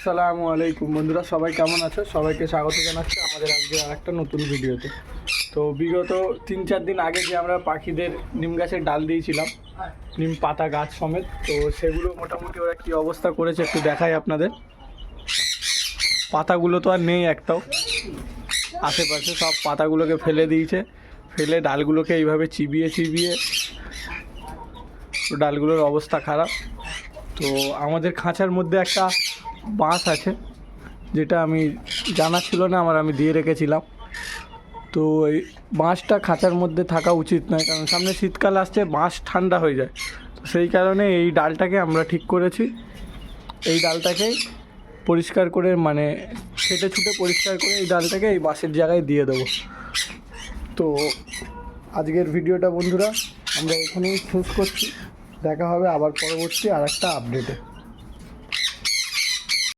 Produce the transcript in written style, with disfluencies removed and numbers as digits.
আসসালামু আলাইকুম বন্ধুরা, সবাই কেমন আছো? সবাইকে স্বাগত জানাচ্ছি আমাদের আজকে আরেকটা নতুন ভিডিওতে। তো বিগত 3-4 দিন আগে যে আমরা পাখিদের নিম গাছের ডাল দিয়েছিলাম, নিম পাতা গাছ সমেত, তো সেগুলো মোটামুটি ওরা কী অবস্থা করেছে একটু দেখাই আপনাদের। পাতাগুলো তো আর নেই একটাও, আশেপাশে সব পাতাগুলোকে ফেলে দিয়েছে, ফেলে ডালগুলোকে এইভাবে চিবিয়ে ডালগুলোর অবস্থা খারাপ। তো আমাদের খাঁচার মধ্যে একটা বাঁশ আছে, যেটা আমি জানা ছিল না আমি দিয়ে রেখেছিলাম। তো এই বাঁশটা খাঁচার মধ্যে থাকা উচিত নয়, কারণ সামনে শীতকাল আসছে, বাঁশ ঠান্ডা হয়ে যায়। তো সেই কারণে এই ডালটাকে আমরা ঠিক করেছি, এই ডালটাকেই পরিষ্কার করে ছুটে পরিষ্কার করে এই ডালটাকে এই বাঁশের জায়গায় দিয়ে দেবো। তো আজকের ভিডিওটা বন্ধুরা আমরা এখানেই শেষ করছি, দেখা হবে আবার পরবর্তী আর একটা আপডেটে।